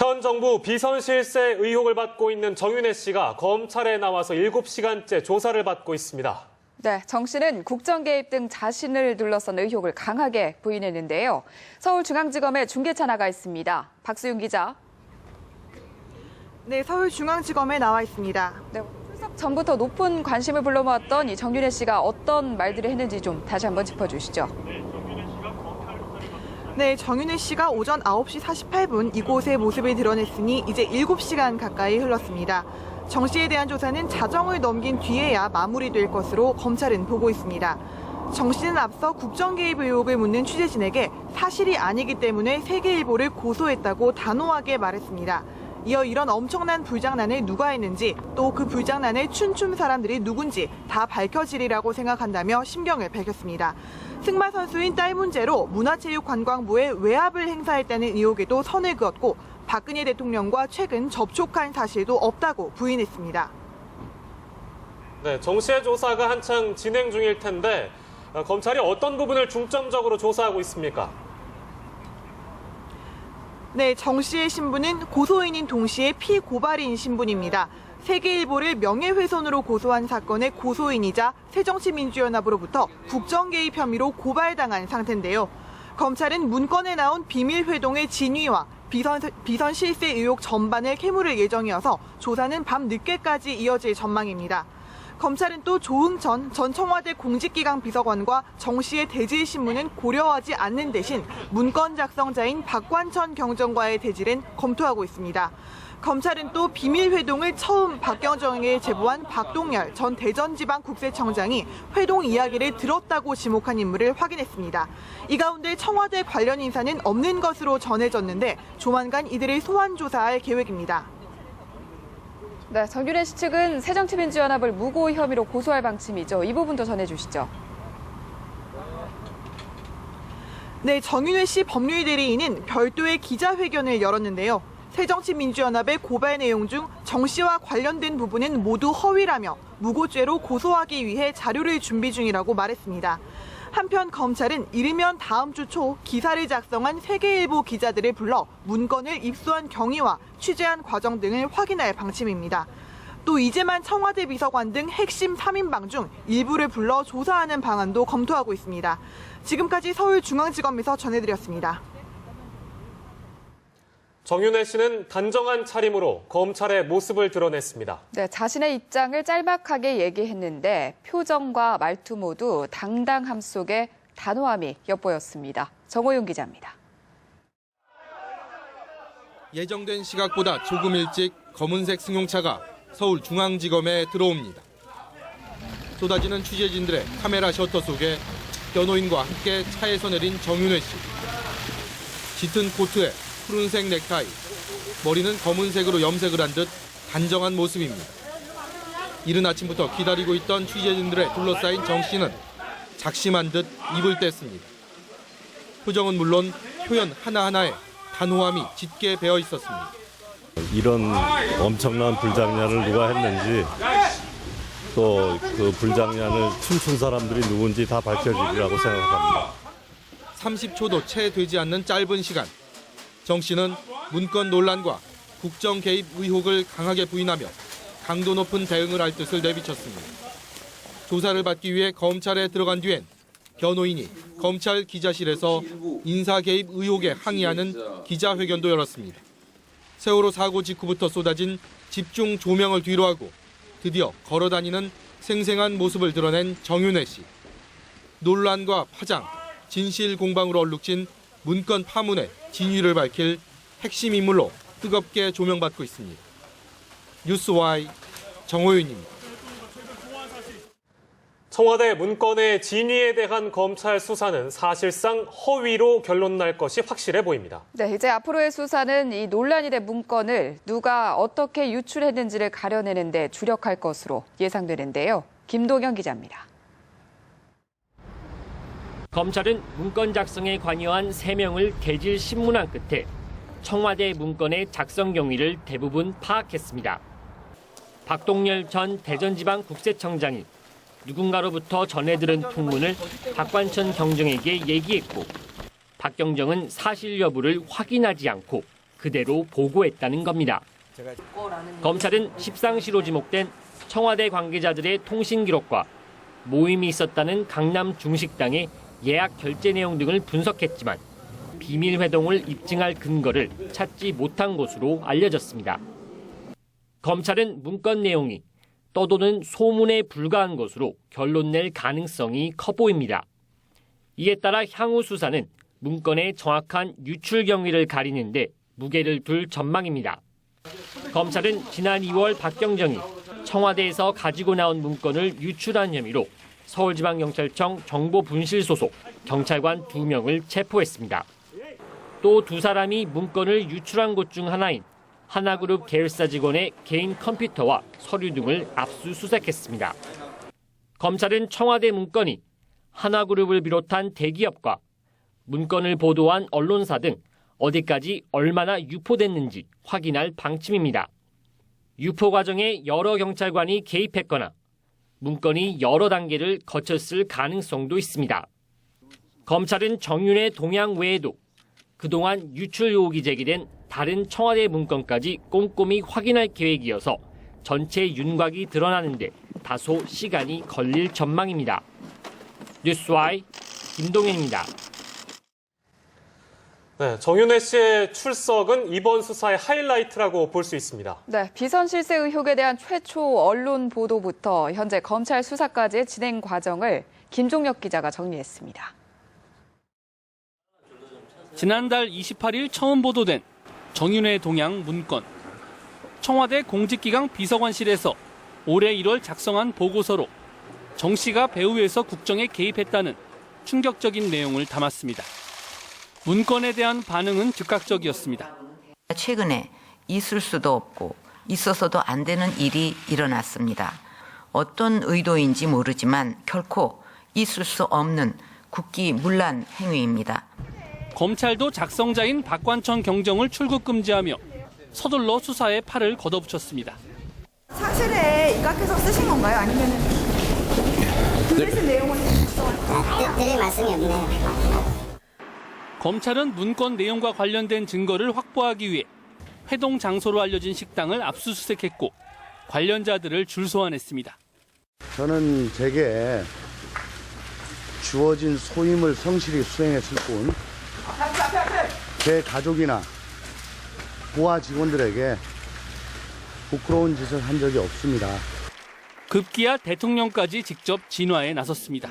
현 정부 비선 실세 의혹을 받고 있는 정윤혜 씨가 검찰에 나와서 7시간째 조사를 받고 있습니다. 네, 정 씨는 국정 개입 등 자신을 둘러싼 의혹을 강하게 부인했는데요. 서울중앙지검에 중계차 나가 있습니다. 박수윤 기자. 네, 서울중앙지검에 나와 있습니다. 네, 출석 전부터 높은 관심을 불러모았던 이 정윤혜 씨가 어떤 말들을 했는지 좀 다시 한번 짚어주시죠. 네, 정윤혜 씨가 오전 9시 48분 이곳의 모습을 드러냈으니 이제 7시간 가까이 흘렀습니다. 정 씨에 대한 조사는 자정을 넘긴 뒤에야 마무리될 것으로 검찰은 보고 있습니다. 정 씨는 앞서 국정 개입 의혹을 묻는 취재진에게 사실이 아니기 때문에 세계일보를 고소했다고 단호하게 말했습니다. 이어 이런 엄청난 불장난을 누가 했는지 또 그 불장난을 춘춘 사람들이 누군지 다 밝혀지리라고 생각한다며 심경을 밝혔습니다. 승마 선수인 딸 문제로 문화체육관광부에 외압을 행사했다는 의혹에도 선을 그었고 박근혜 대통령과 최근 접촉한 사실도 없다고 부인했습니다. 네, 정 씨의 조사가 한창 진행 중일 텐데 검찰이 어떤 부분을 중점적으로 조사하고 있습니까? 네, 정 씨의 신분은 고소인인 동시에 피고발인 신분입니다. 세계일보를 명예훼손으로 고소한 사건의 고소인이자 새정치민주연합으로부터 국정 개입 혐의로 고발당한 상태인데요. 검찰은 문건에 나온 비밀회동의 진위와 비선 실세 의혹 전반을 캐물을 예정이어서 조사는 밤 늦게까지 이어질 전망입니다. 검찰은 또 조응천 전 청와대 공직기강 비서관과 정 씨의 대질 신문은 고려하지 않는 대신 문건 작성자인 박관천 경정과의 대질은 검토하고 있습니다. 검찰은 또 비밀회동을 처음 박경정에게 제보한 박동열 전 대전지방국세청장이 회동 이야기를 들었다고 지목한 인물을 확인했습니다. 이 가운데 청와대 관련 인사는 없는 것으로 전해졌는데 조만간 이들을 소환 조사할 계획입니다. 네, 정윤혜 씨 측은 새정치민주연합을 무고 혐의로 고소할 방침이죠. 이 부분도 전해주시죠. 네, 정윤혜 씨 법률 대리인은 별도의 기자회견을 열었는데요. 새정치민주연합의 고발 내용 중 정 씨와 관련된 부분은 모두 허위라며 무고죄로 고소하기 위해 자료를 준비 중이라고 말했습니다. 한편 검찰은 이르면 다음 주 초 기사를 작성한 세계일보 기자들을 불러 문건을 입수한 경위와 취재한 과정 등을 확인할 방침입니다. 또 이재만 청와대 비서관 등 핵심 3인방 중 일부를 불러 조사하는 방안도 검토하고 있습니다. 지금까지 서울중앙지검에서 전해드렸습니다. 정윤혜 씨는 단정한 차림으로 검찰의 모습을 드러냈습니다. 네, 자신의 입장을 짤막하게 얘기했는데 표정과 말투 모두 당당함 속에 단호함이 엿보였습니다. 정호윤 기자입니다. 예정된 시각보다 조금 일찍 검은색 승용차가 서울중앙지검에 들어옵니다. 쏟아지는 취재진들의 카메라 셔터 속에 변호인과 함께 차에서 내린 정윤혜 씨. 짙은 코트에 푸른색 넥타이, 머리는 검은색으로 염색을 한 듯 단정한 모습입니다. 이른 아침부터 기다리고 있던 취재진들에 둘러싸인 정 씨는 작심한 듯 입을 뗐습니다. 표정은 물론 표현 하나하나에 단호함이 짙게 배어 있었습니다. 이런 엄청난 불장난을 누가 했는지 또 그 불장난을 춤춘 사람들이 누군지 다 밝혀지리라고 생각합니다. 30초도 채 되지 않는 짧은 시간. 정 씨는 문건 논란과 국정 개입 의혹을 강하게 부인하며 강도 높은 대응을 할 뜻을 내비쳤습니다. 조사를 받기 위해 검찰에 들어간 뒤엔 변호인이 검찰 기자실에서 인사 개입 의혹에 항의하는 기자회견도 열었습니다. 세월호 사고 직후부터 쏟아진 집중 조명을 뒤로하고 드디어 걸어다니는 생생한 모습을 드러낸 정윤혜 씨. 논란과 파장, 진실 공방으로 얼룩진 문건 파문의 진위를 밝힐 핵심 인물로 뜨겁게 조명받고 있습니다. 뉴스Y 정호윤입니다. 청와대 문건의 진위에 대한 검찰 수사는 사실상 허위로 결론 날 것이 확실해 보입니다. 네, 이제 앞으로의 수사는 이 논란이 된 문건을 누가 어떻게 유출했는지를 가려내는 데 주력할 것으로 예상되는데요. 김동현 기자입니다. 검찰은 문건 작성에 관여한 3명을 대질 신문한 끝에 청와대 문건의 작성 경위를 대부분 파악했습니다. 박동열 전 대전지방국세청장이 누군가로부터 전해들은 풍문을 박관천 경정에게 얘기했고 박 경정은 사실 여부를 확인하지 않고 그대로 보고했다는 겁니다. 검찰은 십상시로 지목된 청와대 관계자들의 통신 기록과 모임이 있었다는 강남 중식당의 예약 결제 내용 등을 분석했지만 비밀 회동을 입증할 근거를 찾지 못한 것으로 알려졌습니다. 검찰은 문건 내용이 떠도는 소문에 불과한 것으로 결론 낼 가능성이 커 보입니다. 이에 따라 향후 수사는 문건의 정확한 유출 경위를 가리는데 무게를 둘 전망입니다. 검찰은 지난 2월 박경정이 청와대에서 가지고 나온 문건을 유출한 혐의로 서울지방경찰청 정보분실 소속 경찰관 2명을 체포했습니다. 또 2사람이 문건을 유출한 곳 중 하나인 하나그룹 계열사 직원의 개인 컴퓨터와 서류 등을 압수수색했습니다. 검찰은 청와대 문건이 하나그룹을 비롯한 대기업과 문건을 보도한 언론사 등 어디까지 얼마나 유포됐는지 확인할 방침입니다. 유포 과정에 여러 경찰관이 개입했거나 문건이 여러 단계를 거쳤을 가능성도 있습니다. 검찰은 정윤의 동향 외에도 그동안 유출 의혹이 제기된 다른 청와대 문건까지 꼼꼼히 확인할 계획이어서 전체 윤곽이 드러나는데 다소 시간이 걸릴 전망입니다. 뉴스와이 김동현입니다. 네, 정윤회 씨의 출석은 이번 수사의 하이라이트라고 볼 수 있습니다. 네, 비선 실세 의혹에 대한 최초 언론 보도부터 현재 검찰 수사까지의 진행 과정을 김종혁 기자가 정리했습니다. 지난달 28일 처음 보도된 정윤회 동향 문건. 청와대 공직기강 비서관실에서 올해 1월 작성한 보고서로 정 씨가 배후에서 국정에 개입했다는 충격적인 내용을 담았습니다. 문건에 대한 반응은 즉각적이었습니다. 최근에 있을 수도 없고 있어서도 안 되는 일이 일어났습니다. 어떤 의도인지 모르지만 결코 있을 수 없는 국기문란 행위입니다. 검찰도 작성자인 박관천 경정을 출국 금지하며 서둘러 수사에 팔을 걷어붙였습니다. 사실에 입각해서 쓰신 건가요? 아니면 글을 내용을 드릴 말씀이 없네요. 검찰은 문건 내용과 관련된 증거를 확보하기 위해 회동 장소로 알려진 식당을 압수수색했고 관련자들을 줄 소환했습니다. 저는 제게 주어진 소임을 성실히 수행했을 뿐 제 가족이나 부하 직원들에게 부끄러운 짓을 한 적이 없습니다. 급기야 대통령까지 직접 진화에 나섰습니다.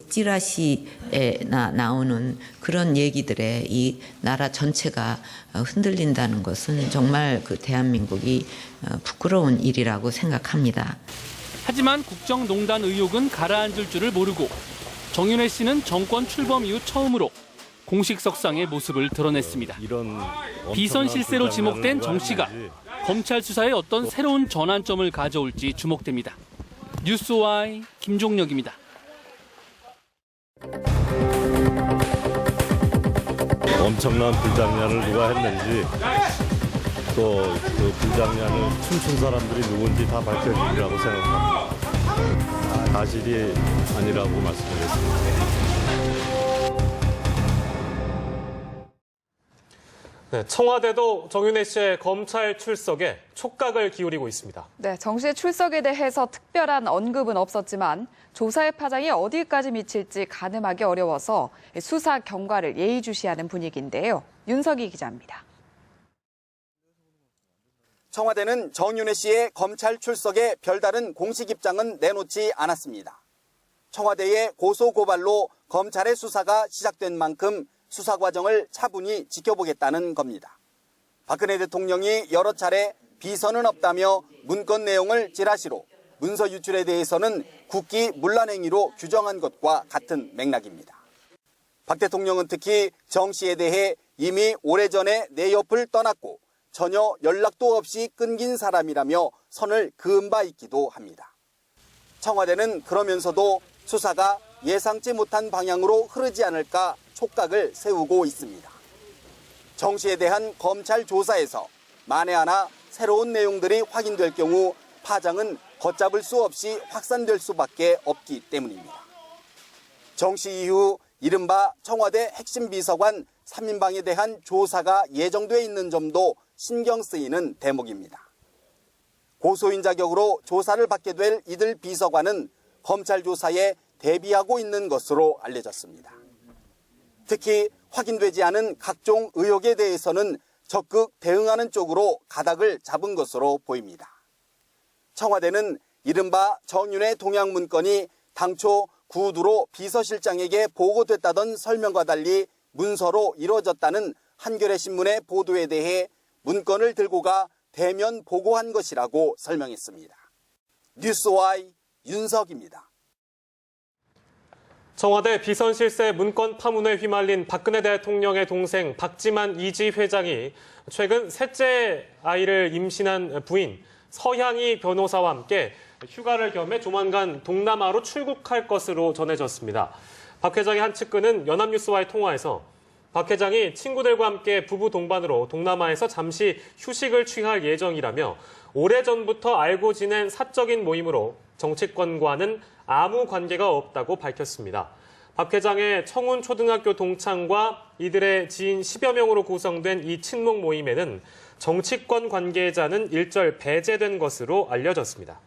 찌라시에 나오는 그런 얘기들에 이 나라 전체가 흔들린다는 것은 정말 그 대한민국이 부끄러운 일이라고 생각합니다. 하지만 국정농단 의혹은 가라앉을 줄을 모르고 정윤회 씨는 정권 출범 이후 처음으로 공식 석상의 모습을 드러냈습니다. 비선 실세로 지목된 정 씨가 검찰 수사에 어떤 새로운 전환점을 가져올지 주목됩니다. 뉴스와이 김종혁입니다. 엄청난 불장난을 누가 했는지 또 그 불장난을 춤춘 사람들이 누군지 다 밝혀지리라고 생각합니다. 사실이 아니라고 말씀드렸습니다. 네, 청와대도 정윤회 씨의 검찰 출석에 촉각을 기울이고 있습니다. 네, 정 씨의 출석에 대해서 특별한 언급은 없었지만 조사의 파장이 어디까지 미칠지 가늠하기 어려워서 수사 경과를 예의주시하는 분위기인데요. 윤석희 기자입니다. 청와대는 정윤회 씨의 검찰 출석에 별다른 공식 입장은 내놓지 않았습니다. 청와대의 고소고발로 검찰의 수사가 시작된 만큼 수사 과정을 차분히 지켜보겠다는 겁니다. 박근혜 대통령이 여러 차례 비선은 없다며 문건 내용을 찌라시로, 문서 유출에 대해서는 국기 문란 행위로 규정한 것과 같은 맥락입니다. 박 대통령은 특히 정 씨에 대해 이미 오래전에 내 옆을 떠났고 전혀 연락도 없이 끊긴 사람이라며 선을 그은 바 있기도 합니다. 청와대는 그러면서도 수사가 예상치 못한 방향으로 흐르지 않을까 촉각을 세우고 있습니다. 정 씨에 대한 검찰 조사에서 만에 하나 새로운 내용들이 확인될 경우 파장은 걷잡을 수 없이 확산될 수밖에 없기 때문입니다. 정 씨 이후 이른바 청와대 핵심 비서관 3인방에 대한 조사가 예정돼 있는 점도 신경 쓰이는 대목입니다. 고소인 자격으로 조사를 받게 될 이들 비서관은 검찰 조사에 대비하고 있는 것으로 알려졌습니다. 특히 확인되지 않은 각종 의혹에 대해서는 적극 대응하는 쪽으로 가닥을 잡은 것으로 보입니다. 청와대는 이른바 정윤회 동향 문건이 당초 구두로 비서실장에게 보고됐다던 설명과 달리 문서로 이루어졌다는 한겨레 신문의 보도에 대해 문건을 들고 가 대면 보고한 것이라고 설명했습니다. 뉴스와이 윤석입니다. 청와대 비선실세 문건 파문에 휘말린 박근혜 대통령의 동생 박지만 이지 회장이 최근 셋째 아이를 임신한 부인 서향희 변호사와 함께 휴가를 겸해 조만간 동남아로 출국할 것으로 전해졌습니다. 박 회장의 한 측근은 연합뉴스와의 통화에서 박 회장이 친구들과 함께 부부 동반으로 동남아에서 잠시 휴식을 취할 예정이라며 오래전부터 알고 지낸 사적인 모임으로 정치권과는 아무 관계가 없다고 밝혔습니다. 박 회장의 청운초등학교 동창과 이들의 지인 10여 명으로 구성된 이 친목 모임에는 정치권 관계자는 일절 배제된 것으로 알려졌습니다.